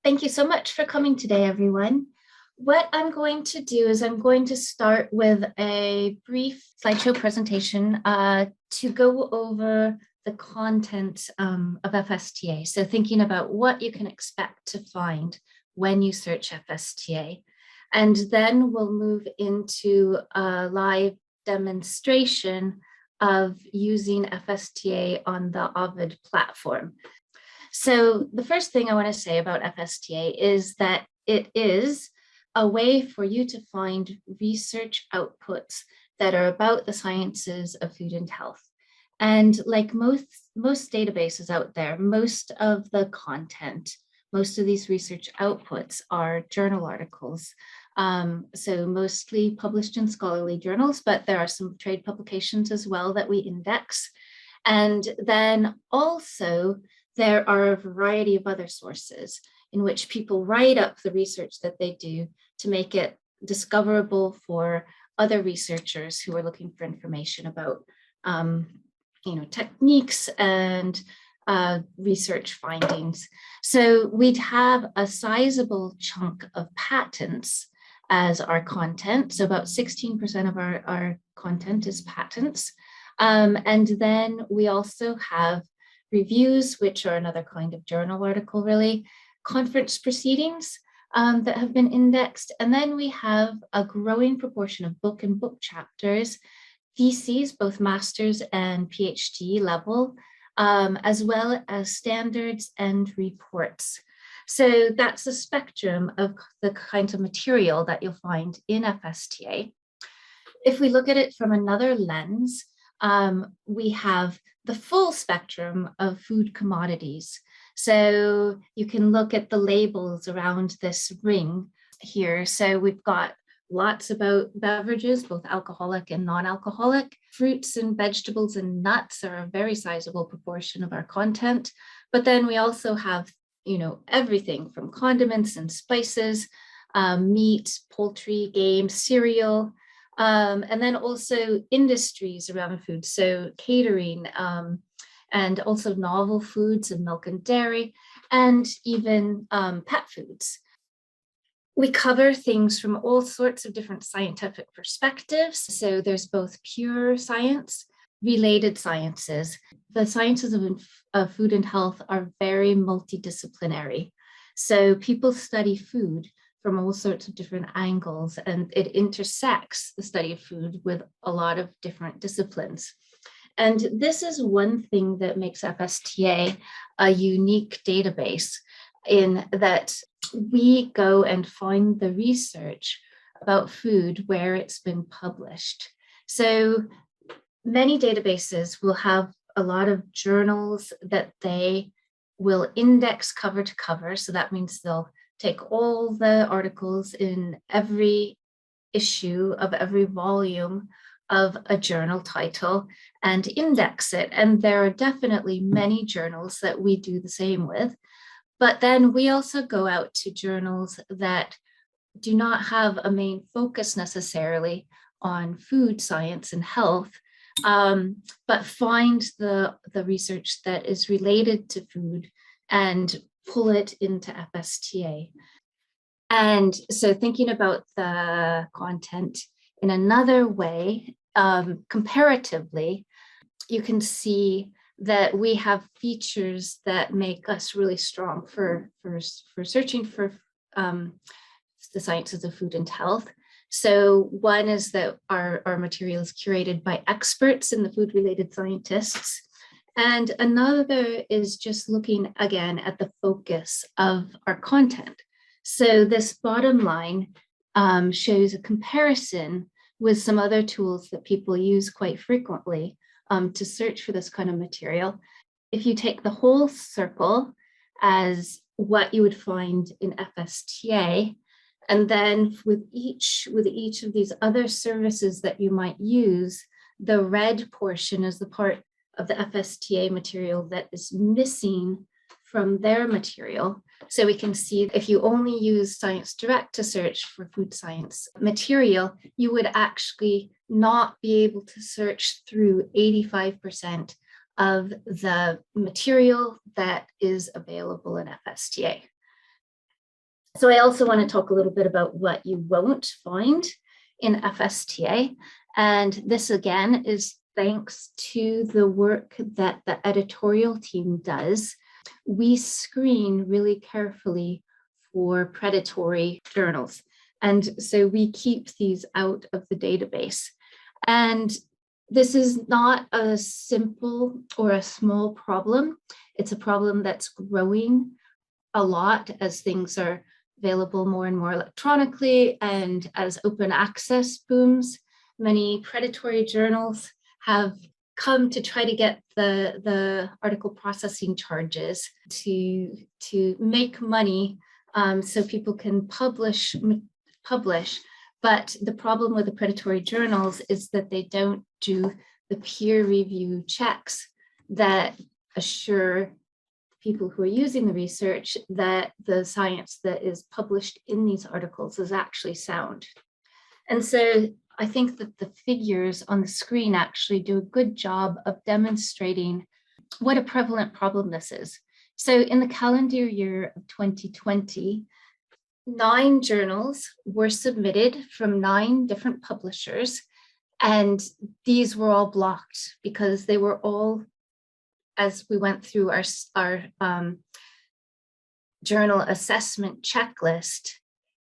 Thank you so much for coming today, everyone. What I'm going to do is I'm going to start with a brief slideshow presentation to go over the content of FSTA. So thinking about what you can expect to find when you search FSTA. And then we'll move into a live demonstration of using FSTA on the Ovid platform. So the first thing I want to say about FSTA is that it is a way for you to find research outputs that are about the sciences of food and health. And like most databases out there, most of the content, most of these research outputs are journal articles. So mostly published in scholarly journals, but there are some trade publications as well that we index. And then also there are a variety of other sources in which people write up the research that they do to make it discoverable for other researchers who are looking for information about techniques and research findings. So we'd have a sizable chunk of patents as our content. So about 16% of our content is patents. And then we also have reviews, which are another kind of journal article, really, conference proceedings that have been indexed. And then we have a growing proportion of book and book chapters, theses, both master's and PhD level, as well as standards and reports. So that's the spectrum of the kinds of material that you'll find in FSTA. If we look at it from another lens, we have the full spectrum of food commodities. So you can look at the labels around this ring here. So we've got lots about beverages, both alcoholic and non-alcoholic. Fruits and vegetables and nuts are a very sizable proportion of our content. But then we also have, everything from condiments and spices, meat, poultry, game, cereal, and then also industries around food, so catering, and also novel foods and milk and dairy, and even pet foods. We cover things from all sorts of different scientific perspectives. So there's both pure science, related sciences. The sciences of food and health are very multidisciplinary. So people study food from all sorts of different angles, and it intersects the study of food with a lot of different disciplines. And this is one thing that makes FSTA a unique database, in that we go and find the research about food where it's been published. So many databases will have a lot of journals that they will index cover to cover. So that means they'll take all the articles in every issue of every volume of a journal title and index it. And there are definitely many journals that we do the same with. But then we also go out to journals that do not have a main focus necessarily on food science and health, but find the research that is related to food and pull it into FSTA. And so thinking about the content in another way, comparatively, you can see that we have features that make us really strong for searching for the sciences of food and health. So one is that our material is curated by experts in the food-related scientists. And another is just looking again at the focus of our content. So this bottom line shows a comparison with some other tools that people use quite frequently to search for this kind of material. If you take the whole circle as what you would find in FSTA, and then with each of these other services that you might use, the red portion is the part of the FSTA material that is missing from their material. So we can see if you only use Science Direct to search for food science material, you would actually not be able to search through 85% of the material that is available in FSTA. So I also want to talk a little bit about what you won't find in FSTA. And this again is thanks to the work that the editorial team does. We screen really carefully for predatory journals. And so we keep these out of the database. And this is not a simple or a small problem. It's a problem that's growing a lot as things are available more and more electronically, and as open access booms, many predatory journals have come to try to get the article processing charges to make money, so people can publish. But the problem with the predatory journals is that they don't do the peer review checks that assure people who are using the research that the science that is published in these articles is actually sound. And so I think that the figures on the screen actually do a good job of demonstrating what a prevalent problem this is. So in the calendar year of 2020, 9 journals were submitted from 9 different publishers, and these were all blocked because they were all, as we went through our journal assessment checklist,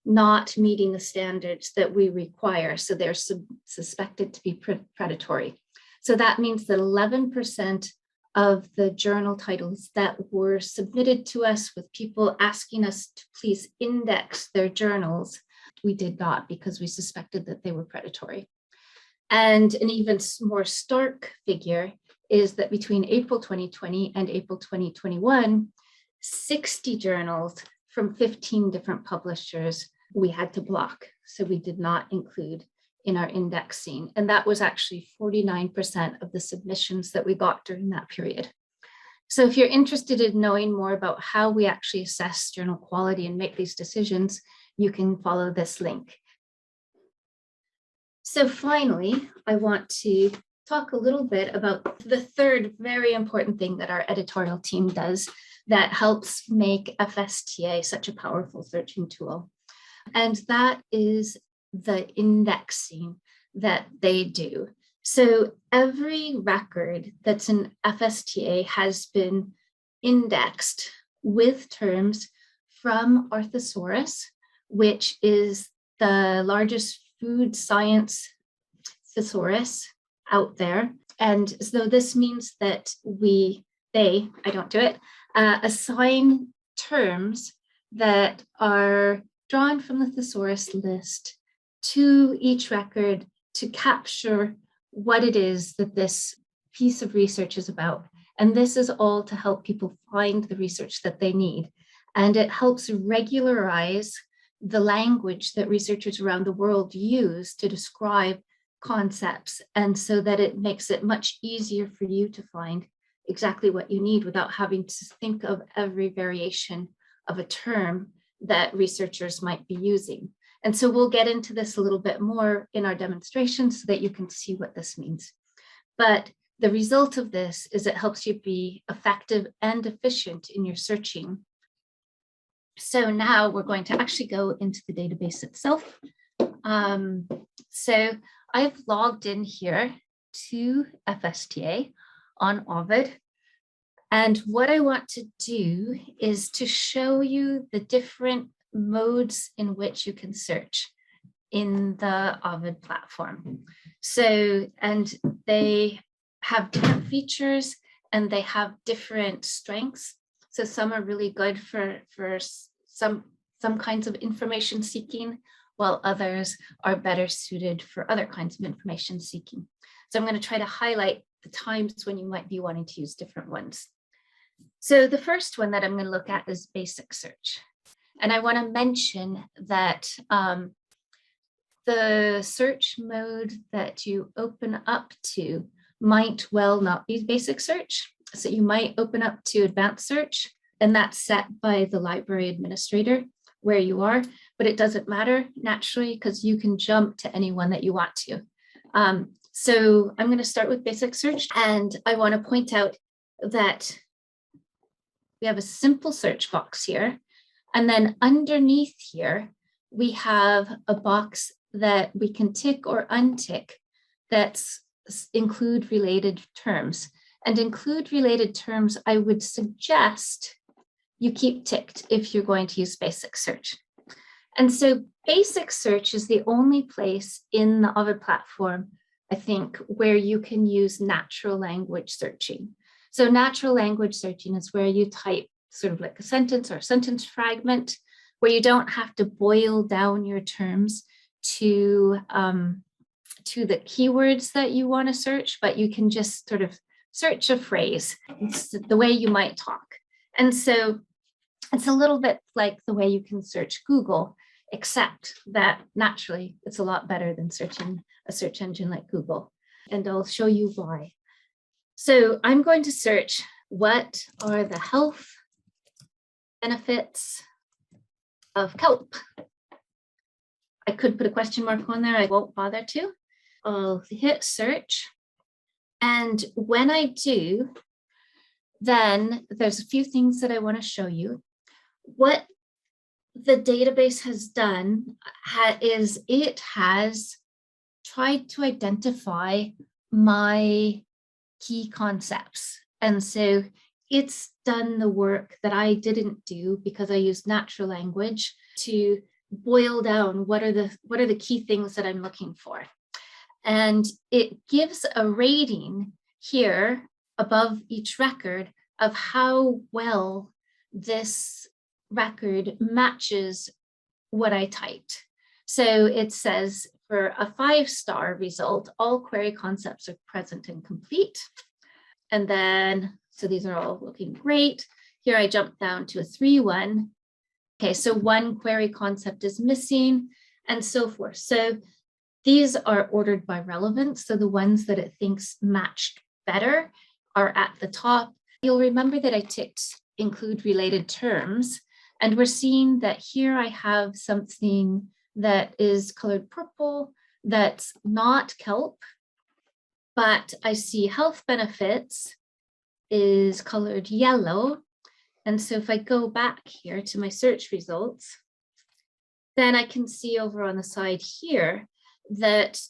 not meeting the standards that we require. So they're suspected to be predatory. So that means that 11% of the journal titles that were submitted to us with people asking us to please index their journals, we did not, because we suspected that they were predatory. And an even more stark figure is that between April 2020 and April 2021, 60 journals from 15 different publishers we had to block. So we did not include in our indexing. And that was actually 49% of the submissions that we got during that period. So if you're interested in knowing more about how we actually assess journal quality and make these decisions, you can follow this link. So finally, I want to talk a little bit about the third very important thing that our editorial team does that helps make FSTA such a powerful searching tool. And that is the indexing that they do. So every record that's in FSTA has been indexed with terms from our Thesaurus, which is the largest food science thesaurus out there. And so this means that I don't do it, assign terms that are drawn from the thesaurus list to each record to capture what it is that this piece of research is about. And this is all to help people find the research that they need. And it helps regularize the language that researchers around the world use to describe concepts, and so that it makes it much easier for you to find exactly what you need without having to think of every variation of a term that researchers might be using. And so we'll get into this a little bit more in our demonstration so that you can see what this means. But the result of this is it helps you be effective and efficient in your searching. So now we're going to actually go into the database itself. So I've logged in here to FSTA on Ovid. And what I want to do is to show you the different modes in which you can search in the Ovid platform. So, and they have different features and they have different strengths. So some are really good for some kinds of information seeking, while others are better suited for other kinds of information seeking. So I'm going to try to highlight the times when you might be wanting to use different ones. So the first one that I'm going to look at is basic search. And I want to mention that the search mode that you open up to might well not be basic search. So you might open up to advanced search, and that's set by the library administrator where you are, but it doesn't matter naturally because you can jump to any one that you want to. So I'm going to start with basic search, and I want to point out that we have a simple search box here. And then underneath here, we have a box that we can tick or untick that's include related terms. And include related terms, I would suggest you keep ticked if you're going to use basic search. And so basic search is the only place in the Ovid platform, I think, where you can use natural language searching. So natural language searching is where you type sort of like a sentence or a sentence fragment, where you don't have to boil down your terms to the keywords that you want to search, but you can just sort of search a phrase. It's the way you might talk. And so it's a little bit like the way you can search Google, except that naturally it's a lot better than searching a search engine like Google. And I'll show you why. So I'm going to search, what are the health benefits of kelp? I could put a question mark on there. I won't bother to. I'll hit search. And when I do, then there's a few things that I want to show you. What the database has done is it has tried to identify my key concepts. And so it's done the work that I didn't do because I used natural language to boil down what are the key things that I'm looking for. And it gives a rating here above each record of how well this record matches what I typed. So it says for a 5-star result, all query concepts are present and complete. And then, so these are all looking great. Here I jump down to a 3-1. Okay, so one query concept is missing and so forth. So these are ordered by relevance. So the ones that it thinks matched better are at the top. You'll remember that I ticked include related terms, and we're seeing that here I have something that is colored purple that's not kelp, but I see health benefits is colored yellow. And so if I go back here to my search results, then I can see over on the side here that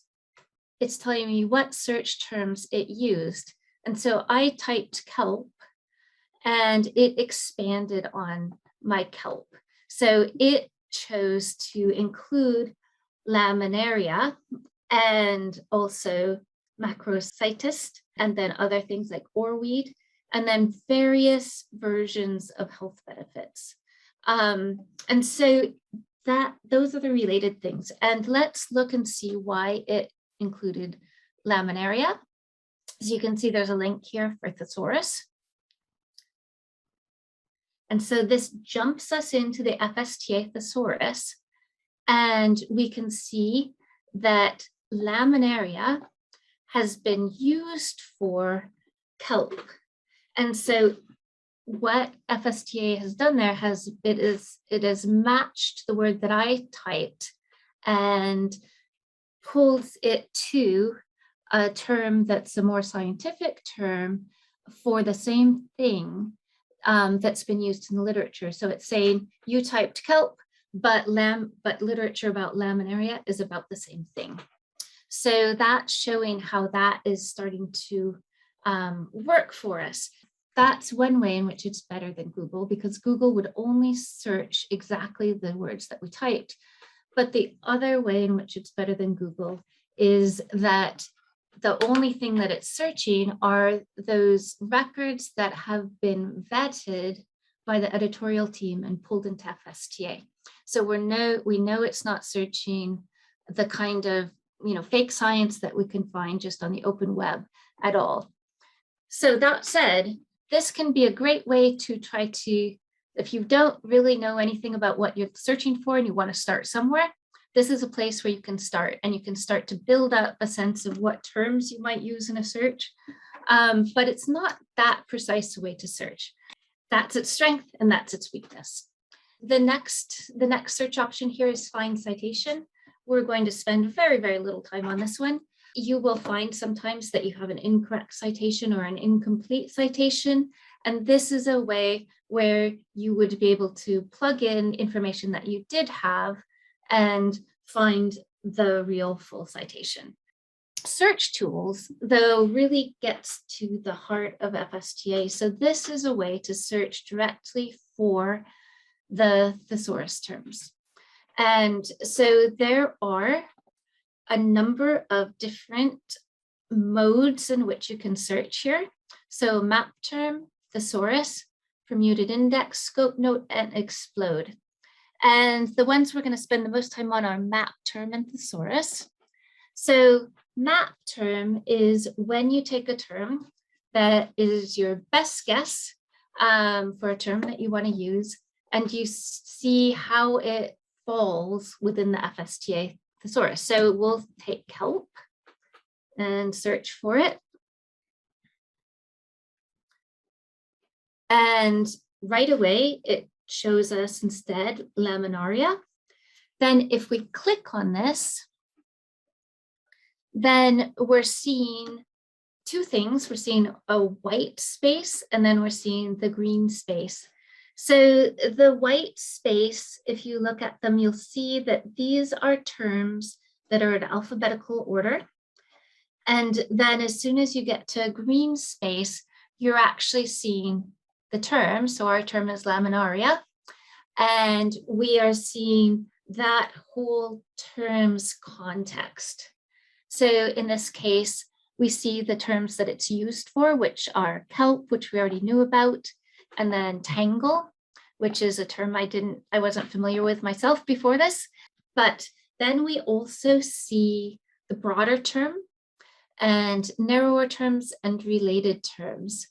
it's telling me what search terms it used. And so I typed kelp and it expanded on my kelp. So it chose to include laminaria and also macrocytist, and then other things like oreweed, and then various versions of health benefits. And so those are the related things. And let's look and see why it included laminaria. As you can see, there's a link here for Thesaurus. And so this jumps us into the FSTA Thesaurus, and we can see that laminaria has been used for kelp. And so what FSTA has done there it has matched the word that I typed and pulls it to a term that's a more scientific term for the same thing that's been used in the literature. So it's saying you typed kelp, but literature about laminaria is about the same thing. So that's showing how that is starting to work for us. That's one way in which it's better than Google, because Google would only search exactly the words that we typed. But the other way in which it's better than Google is that the only thing that it's searching are those records that have been vetted by the editorial team and pulled into FSTA. So we know it's not searching the kind of fake science that we can find just on the open web at all. So that said, this can be a great way to try to, if you don't really know anything about what you're searching for and you want to start somewhere, this is a place where you can start, and you can start to build up a sense of what terms you might use in a search. But it's not that precise a way to search. That's its strength and that's its weakness. The next search option here is find citation. We're going to spend very, very little time on this one. You will find sometimes that you have an incorrect citation or an incomplete citation. And this is a way where you would be able to plug in information that you did have and find the real full citation. Search tools, though, really gets to the heart of FSTA. So this is a way to search directly for the thesaurus terms. And so there are a number of different modes in which you can search here. So map term, thesaurus, permuted index, scope note, and explode. And the ones we're going to spend the most time on are map term and thesaurus. So map term is when you take a term that is your best guess for a term that you want to use, and you see how it falls within the FSTA thesaurus. So we'll take kelp and search for it. And right away, it shows us instead laminaria. Then if we click on this, then we're seeing two things. We're seeing a white space, and then we're seeing the green space. So the white space, if you look at them, you'll see that these are terms that are in alphabetical order. And then as soon as you get to a green space, you're actually seeing the term. So our term is laminaria, and we are seeing that whole term's context. So in this case, we see the terms that it's used for, which are kelp, which we already knew about, and then tangle, which is a term I wasn't familiar with myself before this. But then we also see the broader term and narrower terms and related terms.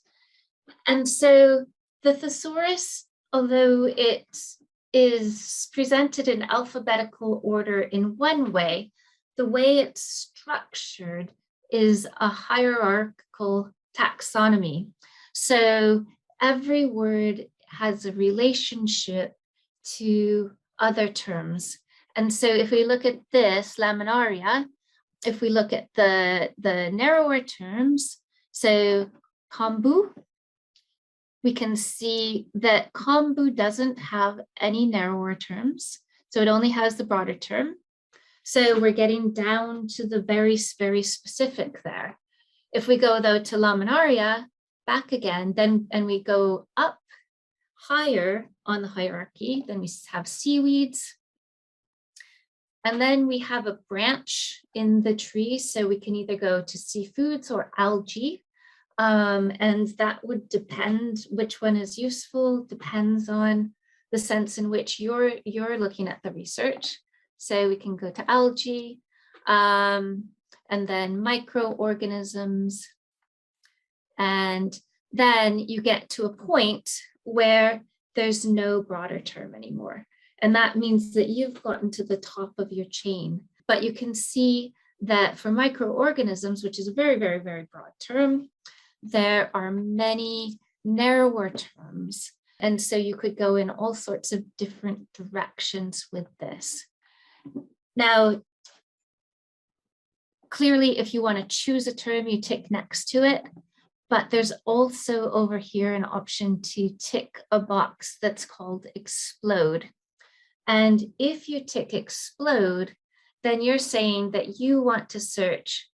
And so the thesaurus, although it is presented in alphabetical order in one way, the way it's structured is a hierarchical taxonomy. So every word has a relationship to other terms. And so if we look at this, laminaria, if we look at the narrower terms, so kombu, we can see that kombu doesn't have any narrower terms. So it only has the broader term. So we're getting down to the very, very specific there. If we go though to laminaria, back again, and we go up higher on the hierarchy, then we have seaweeds. And then we have a branch in the tree. So we can either go to seafoods or algae. And that would depend which one is useful, depends on the sense in which you're looking at the research. So we can go to algae, and then microorganisms. And then you get to a point where there's no broader term anymore. And that means that you've gotten to the top of your chain. But you can see that for microorganisms, which is a very, very, very broad term, there are many narrower terms. And so you could go in all sorts of different directions with this. Now, clearly, if you want to choose a term, you tick next to it. But there's also over here an option to tick a box that's called explode. And if you tick explode, then you're saying that you want to search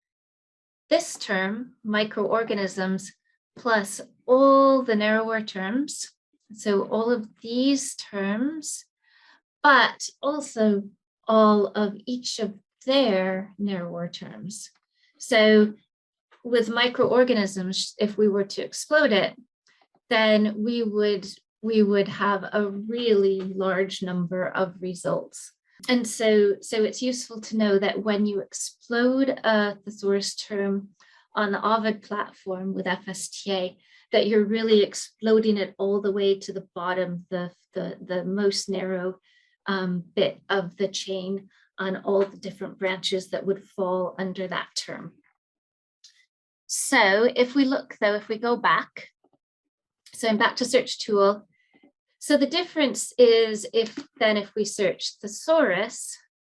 this term, microorganisms, plus all the narrower terms. So all of these terms, but also all of each of their narrower terms. So with microorganisms, if we were to explode it, then we would have a really large number of results. And so it's useful to know that when you explode a thesaurus term on the Ovid platform with FSTA, that you're really exploding it all the way to the bottom, the most narrow bit of the chain on all the different branches that would fall under that term. So if we look though, if we go back, so I'm back to search tool. So the difference is if we search thesaurus,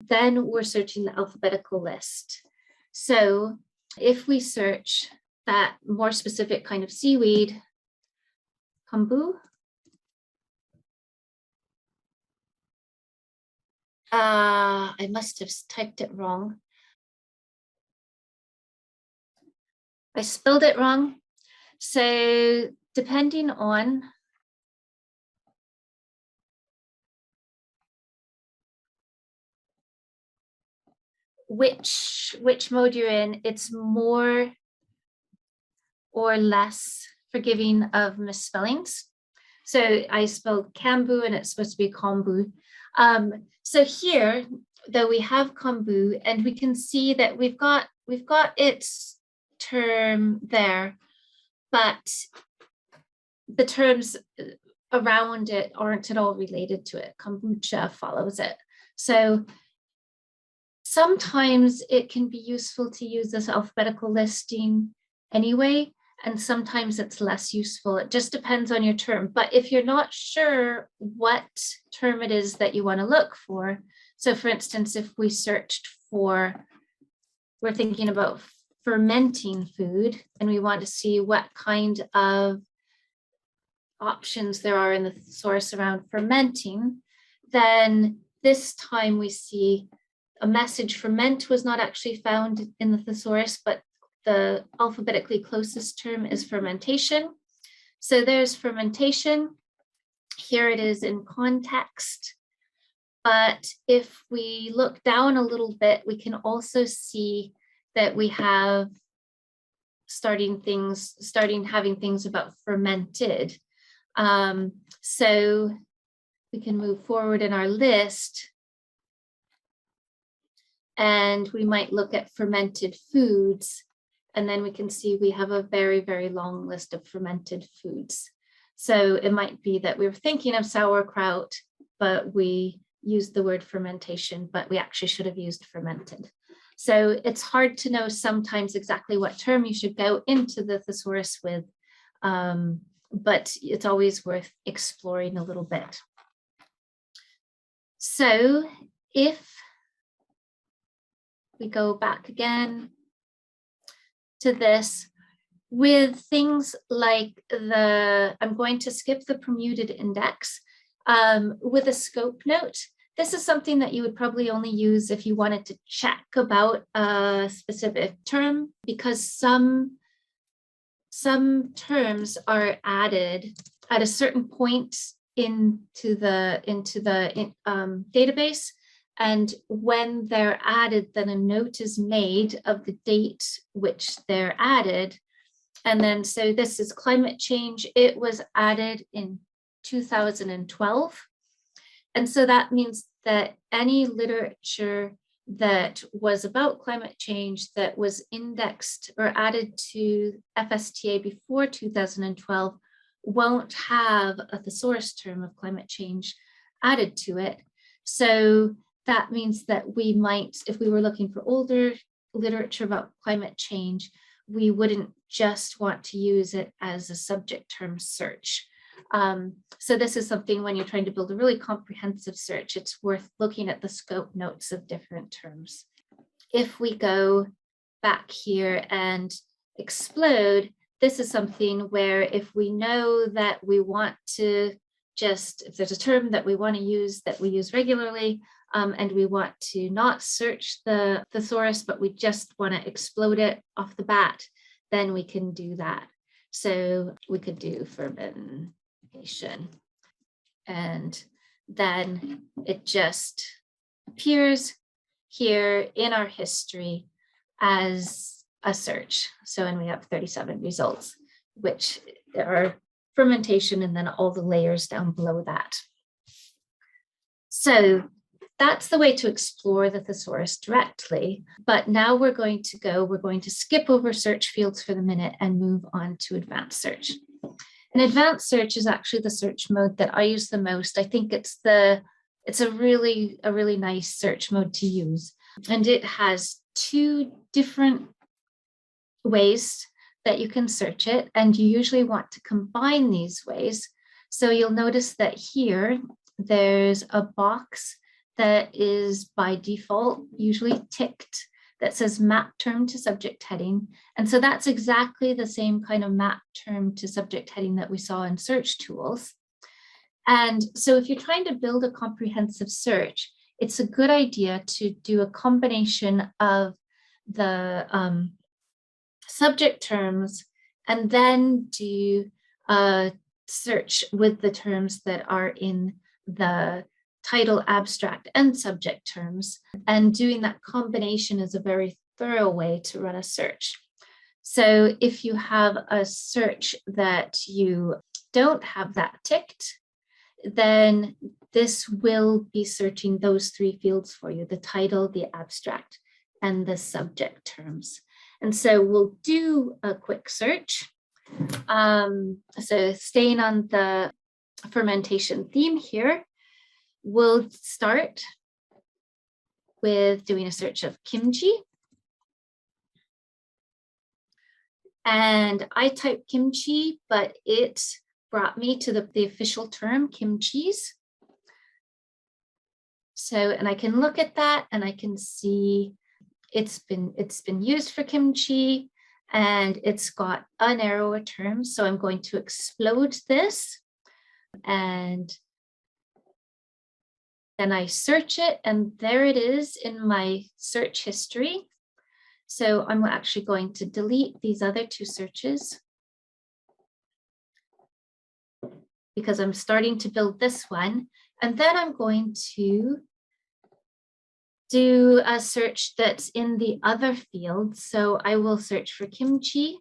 then we're searching the alphabetical list. So if we search that more specific kind of seaweed, kombu, I must have typed it wrong. I spelled it wrong. So depending on which mode you're in, it's more or less forgiving of misspellings. So I spelled Kambu and it's supposed to be kombu. So here, though, we have kombu, and we can see that we've got its term there, but the terms around it aren't at all related to it. Kombucha follows it. So sometimes it can be useful to use this alphabetical listing anyway, and sometimes it's less useful. It just depends on your term. But if you're not sure what term it is that you want to look for, so for instance, if we searched for, we're thinking about fermenting food, and we want to see what kind of options there are in the thesaurus around fermenting, then this time we see a message ferment was not actually found in the thesaurus, but the alphabetically closest term is fermentation. So there's fermentation. Here it is in context. But if we look down a little bit, we can also see that we have starting having things about fermented. So we can move forward in our list, and we might look at fermented foods, and then we can see we have a very, very long list of fermented foods. So it might be that we were thinking of sauerkraut, but we used the word fermentation, but we actually should have used fermented. So it's hard to know sometimes exactly what term you should go into the thesaurus with, but it's always worth exploring a little bit. So if we go back again to this, with things like I'm going to skip the permuted index, with a scope note, this is something that you would probably only use if you wanted to check about a specific term, because some terms are added at a certain point into the database, and when they're added, then a note is made of the date which they're added. And then, so this is climate change. It was added in 2012. And so that means that any literature that was about climate change that was indexed or added to FSTA before 2012 won't have a thesaurus term of climate change added to it. So that means that we might, if we were looking for older literature about climate change, we wouldn't just want to use it as a subject term search. So this is something when you're trying to build a really comprehensive search, it's worth looking at the scope notes of different terms. If we go back here and explode, this is something where if we know that we want to just, if there's a term that we want to use that we use regularly, and we want to not search the thesaurus, but we just want to explode it off the bat, then we can do that. So we could do fermentation, and then it just appears here in our history as a search. So, and we have 37 results, which are fermentation and then all the layers down below that. So that's the way to explore the thesaurus directly. But now we're going to skip over search fields for the minute and move on to advanced search. And advanced search is actually the search mode that I use the most. I think it's a really nice search mode to use. And it has two different ways that you can search it. And you usually want to combine these ways. So you'll notice that here, there's a box that is by default usually ticked that says map term to subject heading. And so that's exactly the same kind of map term to subject heading that we saw in search tools. And so if you're trying to build a comprehensive search, it's a good idea to do a combination of the subject terms and then do a search with the terms that are in the title, abstract, and subject terms. And doing that combination is a very thorough way to run a search. So if you have a search that you don't have that ticked, then this will be searching those three fields for you: the title, the abstract, and the subject terms. And so we'll do a quick search. So staying on the fermentation theme here, we'll start with doing a search of kimchi. And I typed kimchi, but it brought me to the official term kimchis. So, and I can look at that and I can see it's been used for kimchi, and it's got a narrower term. So I'm going to explode this, and then I search it, and there it is in my search history. So I'm actually going to delete these other two searches because I'm starting to build this one. And then I'm going to do a search that's in the other field. So I will search for kimchi.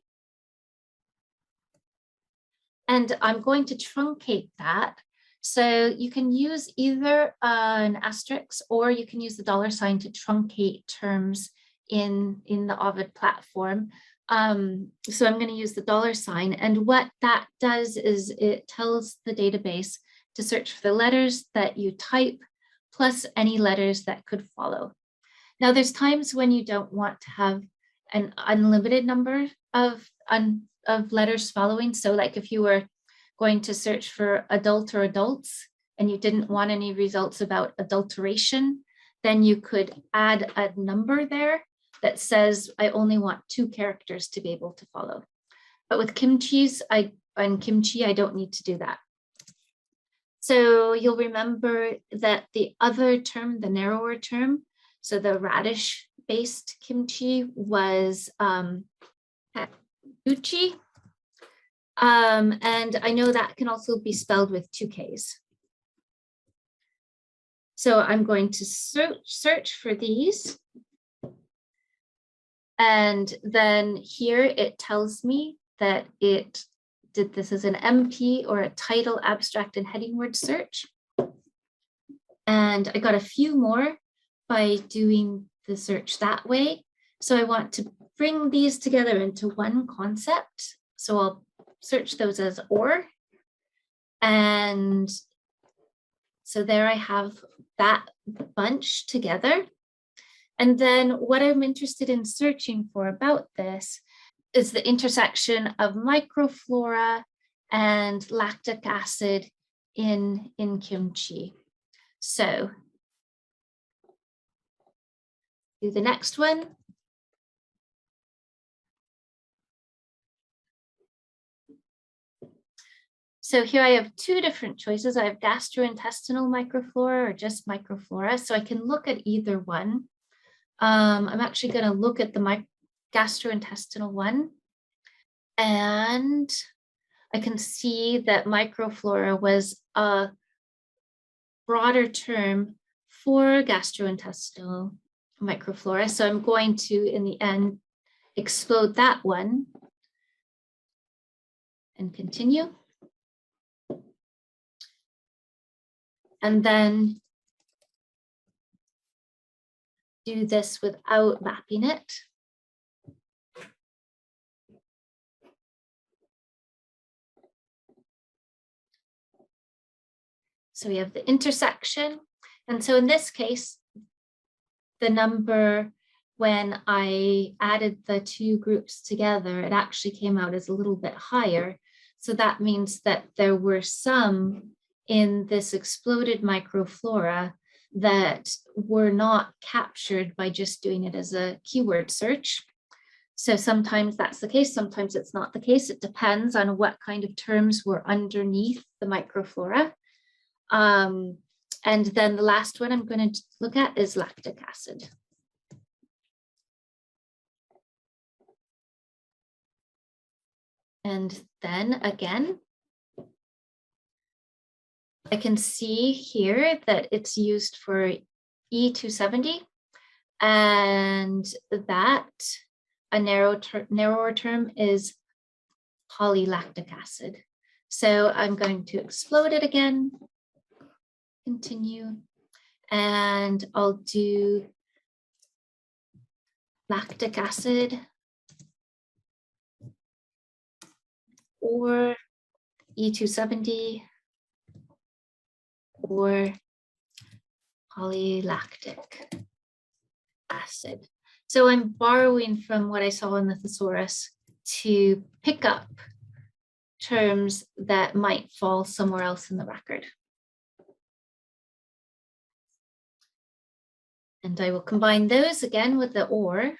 And I'm going to truncate that. So you can use either an asterisk, or you can use the $ to truncate terms in the Ovid platform. So I'm going to use the $. And what that does is it tells the database to search for the letters that you type plus any letters that could follow. Now, there's times when you don't want to have an unlimited number of letters following. So like if you were going to search for adult or adults and you didn't want any results about adulteration, then you could add a number there that says, I only want 2 characters to be able to follow. But with kimchi, I don't need to do that. So you'll remember that the other term, the narrower term, so the radish-based kimchi was uchi. And I know that can also be spelled with 2 Ks. So I'm going to search for these. And then here it tells me that it did this as an MP, or a title, abstract, and heading word search. And I got a few more by doing the search that way. So I want to bring these together into one concept. So I'll search those as or. And so there I have that bunch together. And then what I'm interested in searching for about this is the intersection of microflora and lactic acid in kimchi. So do the next one. So here I have 2 different choices. I have gastrointestinal microflora or just microflora. So I can look at either one. I'm actually going to look at the gastrointestinal one. And I can see that microflora was a broader term for gastrointestinal microflora. So I'm going to, in the end, explode that one and continue. And then do this without mapping it. So we have the intersection. And so in this case, the number, when I added the 2 groups together, it actually came out as a little bit higher. So that means that there were some in this exploded microflora that were not captured by just doing it as a keyword search. So sometimes that's the case, sometimes it's not the case. It depends on what kind of terms were underneath the microflora. And then the last one I'm going to look at is lactic acid. And then again, I can see here that it's used for E270, and that a narrower term is polylactic acid. So I'm going to explode it again, continue, and I'll do lactic acid or E270 or polylactic acid. So I'm borrowing from what I saw in the Thesaurus to pick up terms that might fall somewhere else in the record. And I will combine those again with the or.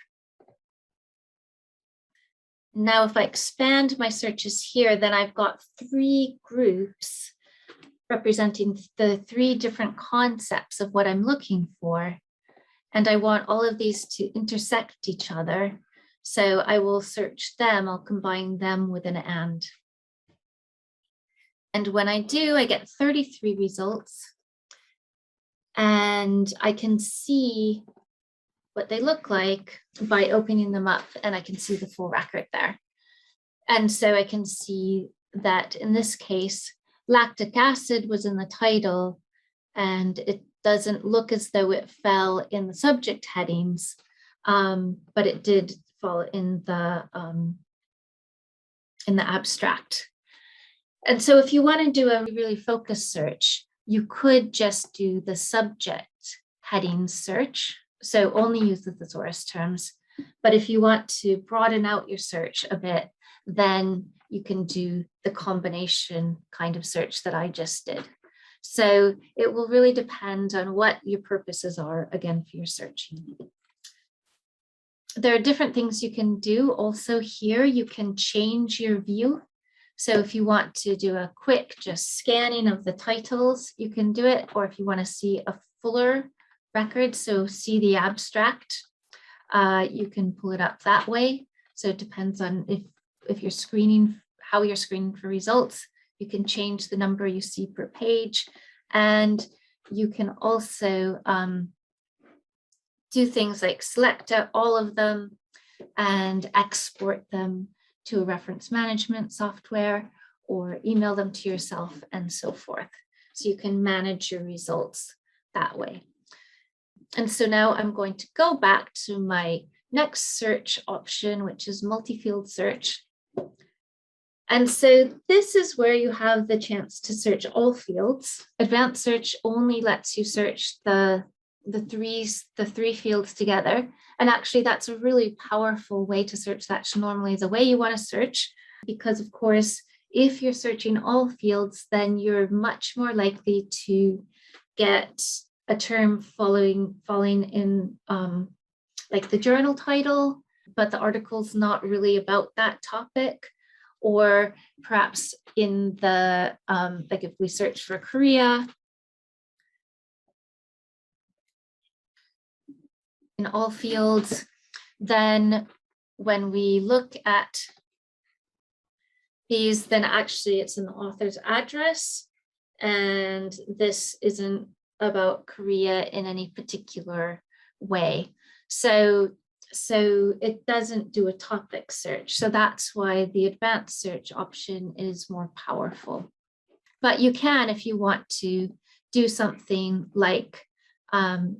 Now, if I expand my searches here, then I've got 3 groups representing the 3 different concepts of what I'm looking for. And I want all of these to intersect each other. So I will search them, I'll combine them with an and. And when I do, I get 33 results. And I can see what they look like by opening them up, and I can see the full record there. And so I can see that in this case, lactic acid was in the title, and it doesn't look as though it fell in the subject headings, but it did fall in the abstract. And so if you want to do a really focused search, you could just do the subject heading search. So only use the thesaurus terms. But if you want to broaden out your search a bit, then you can do the combination kind of search that I just did. So it will really depend on what your purposes are, again, for your searching. There are different things you can do. Also here, you can change your view. So if you want to do a quick just scanning of the titles, you can do it. Or if you want to see a fuller record, so see the abstract, you can pull it up that way. So it depends on if you're screening, how you're screening for results. You can change the number you see per page. And you can also do things like select out all of them and export them to a reference management software or email them to yourself and so forth. So you can manage your results that way. And so now I'm going to go back to my next search option, which is Multifield Search. And so this is where you have the chance to search all fields. Advanced search only lets you search the three fields together. And actually that's a really powerful way to search. That's normally the way you want to search, because of course, if you're searching all fields, then you're much more likely to get a term falling in like the journal title, but the article's not really about that topic. Or perhaps in the, like if we search for Korea, in all fields, then when we look at these, then actually it's an author's address, and this isn't about Korea in any particular way. So it doesn't do a topic search. So that's why the advanced search option is more powerful. But you can, if you want to, do something like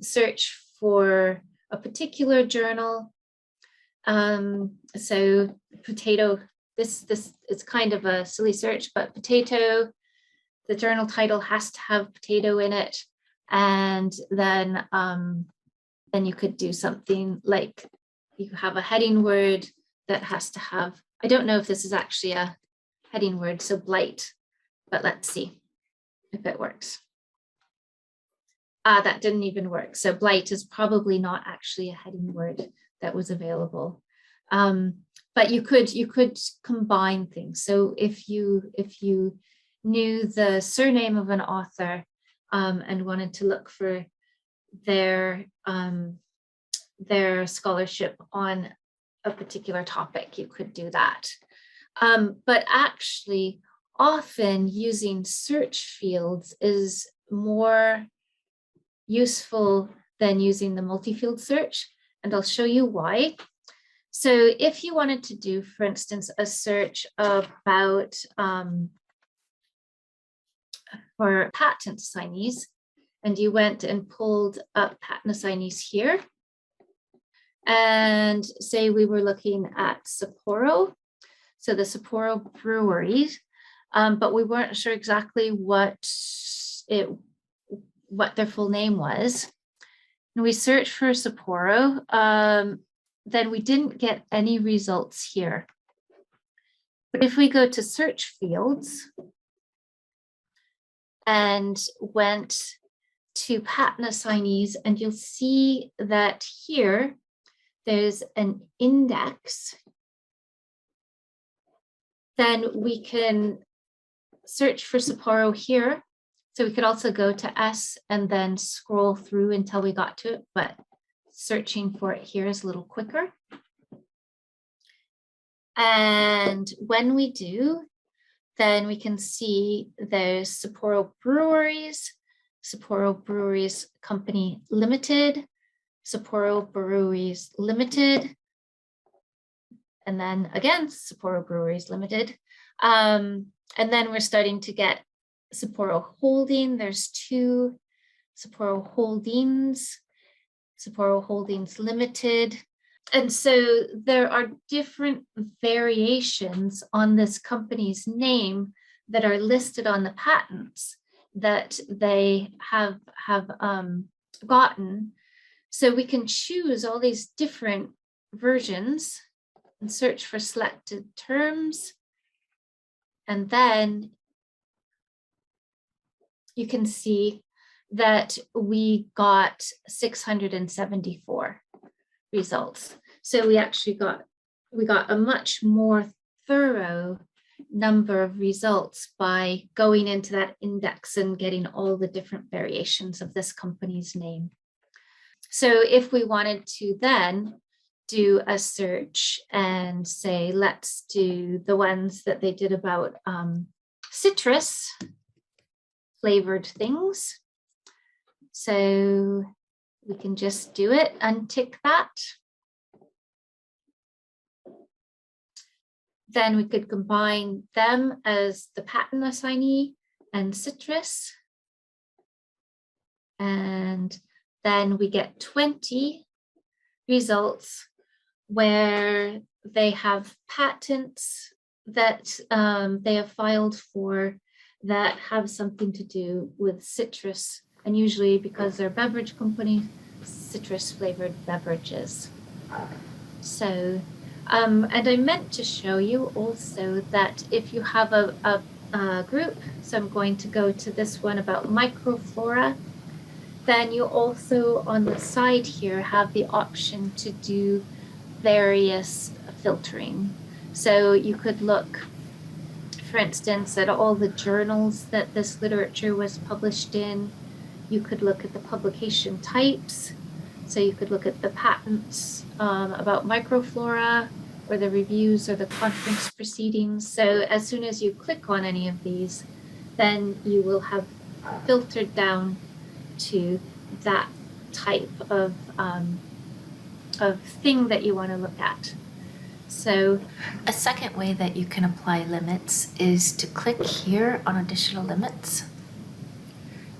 search for a particular journal. So potato, this is kind of a silly search, but potato, the journal title has to have potato in it. And then you could do something like you have a heading word that has to have, I don't know if this is actually a heading word, so blight, but let's see if it works. That didn't even work. So blight is probably not actually a heading word that was available. But you could combine things. So if you knew the surname of an author, and wanted to look for their scholarship on a particular topic, you could do that. But actually, often using search fields is more useful than using the multi-field search, and I'll show you why. So if you wanted to do, for instance, a search about for patent assignees, and you went and pulled up patent assignees here, and say we were looking at Sapporo, so the Sapporo breweries, but we weren't sure exactly what their full name was. And we searched for Sapporo, then we didn't get any results here. But if we go to search fields and went to patent assignees, and you'll see that here there's an index, then we can search for Sapporo here. So we could also go to S and then scroll through until we got to it, but searching for it here is a little quicker. And when we do, then we can see there's Sapporo Breweries Company Limited, Sapporo Breweries Limited, and then again, Sapporo Breweries Limited. And then we're starting to get Sapporo Holding. There's two Sapporo Holdings, Sapporo Holdings Limited. And so there are different variations on this company's name that are listed on the patents that they have gotten. So we can choose all these different versions and search for selected terms. And then you can see that we got 674 results. So we actually got a much more thorough number of results by going into that index and getting all the different variations of this company's name. So if we wanted to then do a search and say, let's do the ones that they did about citrus flavored things. So we can just do it, untick that. Then we could combine them as the patent assignee and citrus. And then we get 20 results where they have patents that they have filed for that have something to do with citrus, and usually because they're a beverage company, citrus flavored beverages. So, and I meant to show you also that if you have a group, so I'm going to go to this one about microflora, then you also on the side here have the option to do various filtering. So you could look, for instance, at all the journals that this literature was published in. You could look at the publication types. So you could look at the patents about microflora, or the reviews, or the conference proceedings. So as soon as you click on any of these, then you will have filtered down to that type of thing that you want to look at. So a second way that you can apply limits is to click here on additional limits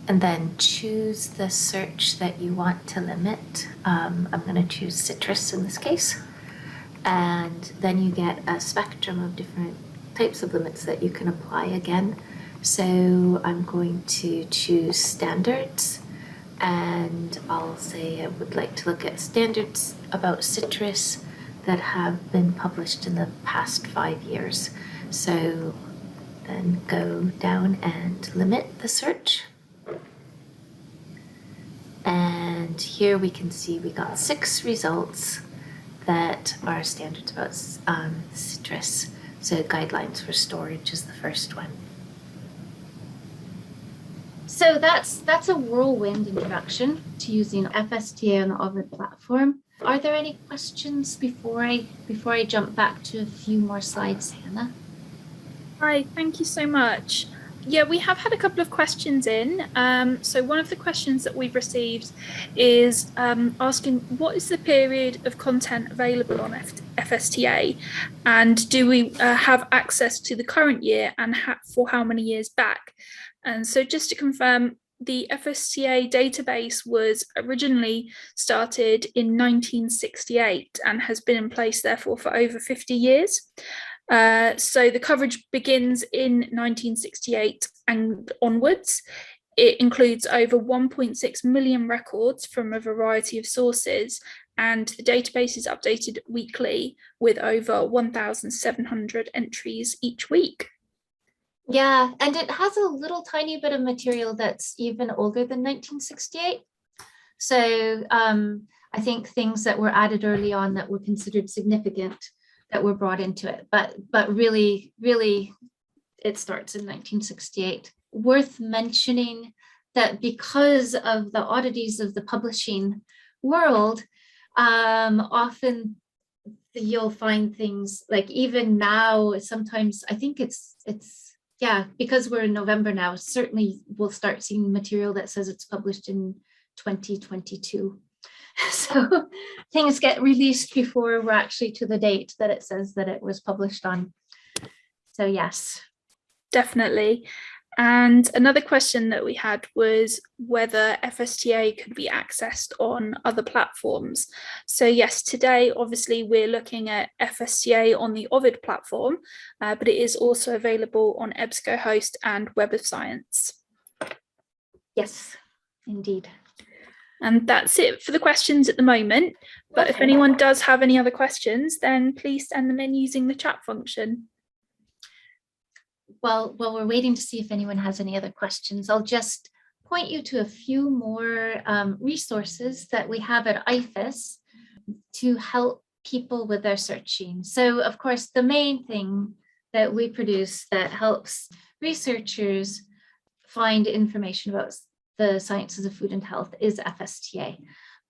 and then choose the search that you want to limit. I'm going to choose citrus in this case. And then you get a spectrum of different types of limits that you can apply again. So I'm going to choose standards, and I'll say I would like to look at standards about citrus that have been published in the past 5 years. So then go down and limit the search. And here we can see we got 6 results that are standards about citrus. So guidelines for storage is the first one. So that's a whirlwind introduction to using FSTA on the Ovid platform. Are there any questions before I jump back to a few more slides, Hannah? Hi, thank you so much. Yeah, we have had a couple of questions in. So one of the questions that we've received is asking what is the period of content available on FSTA, and do we have access to the current year, and for how many years back? And so just to confirm, the FSTA database was originally started in 1968 and has been in place therefore for over 50 years. So the coverage begins in 1968 and onwards. It includes over 1.6 million records from a variety of sources, and the database is updated weekly with over 1,700 entries each week. Yeah, and it has a little tiny bit of material that's even older than 1968. So I think things that were added early on that were considered significant that were brought into it, but really it starts in 1968. Worth mentioning that because of the oddities of the publishing world, often you'll find things like even now, sometimes I think it's yeah, because we're in November now, certainly we'll start seeing material that says it's published in 2022. So things get released before we're actually to the date that it says that it was published on. So yes. Definitely. And another question that we had was whether FSTA could be accessed on other platforms. So yes, today, obviously, we're looking at FSTA on the Ovid platform, but it is also available on EBSCOhost and Web of Science. Yes, indeed. And that's it for the questions at the moment. But if anyone does have any other questions, then please send them in using the chat function. Well, while we're waiting to see if anyone has any other questions, I'll just point you to a few more resources that we have at IFIS to help people with their searching. So of course, the main thing that we produce that helps researchers find information about the sciences of food and health is FSTA.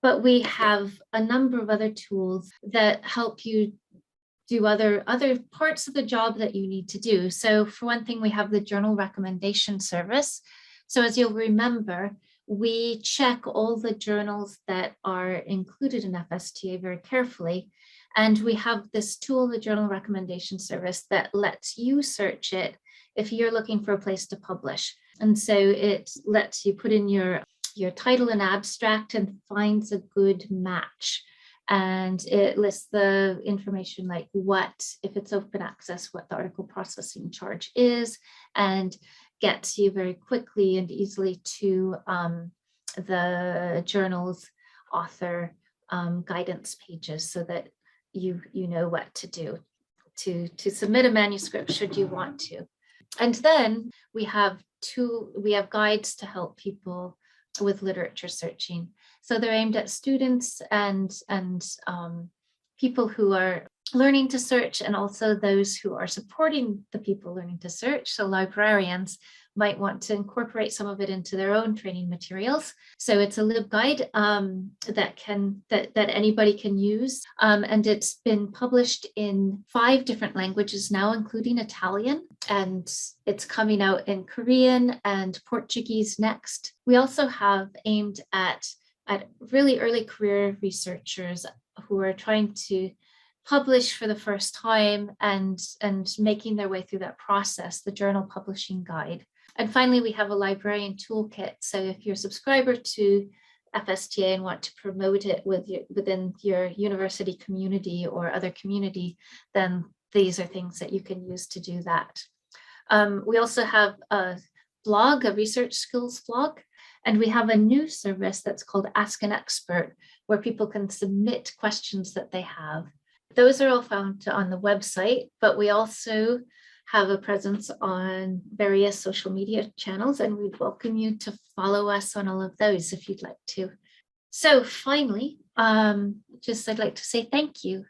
But we have a number of other tools that help you do other parts of the job that you need to do. So for one thing, we have the journal recommendation service. So as you'll remember, we check all the journals that are included in FSTA very carefully. And we have this tool, the journal recommendation service, that lets you search it if you're looking for a place to publish. And so it lets you put in your title and abstract and finds a good match. And it lists the information like what, if it's open access, what the article processing charge is, and gets you very quickly and easily to the journal's author guidance pages so that you know what to do to submit a manuscript should you want to. And then we have guides to help people with literature searching. So they're aimed at students and people who are learning to search, and also those who are supporting the people learning to search. So librarians might want to incorporate some of it into their own training materials. So it's a LibGuide that anybody can use. And it's been published in 5 different languages now, including Italian, and it's coming out in Korean and Portuguese next. We also have aimed at really early career researchers who are trying to publish for the first time and making their way through that process, the journal publishing guide. And finally, we have a librarian toolkit. So if you're a subscriber to FSTA and want to promote it within your university community or other community, then these are things that you can use to do that. We also have a blog, a research skills blog, and we have a new service that's called Ask an Expert, where people can submit questions that they have. Those are all found on the website, but we also have a presence on various social media channels, and we'd welcome you to follow us on all of those if you'd like to. So finally, I'd like to say thank you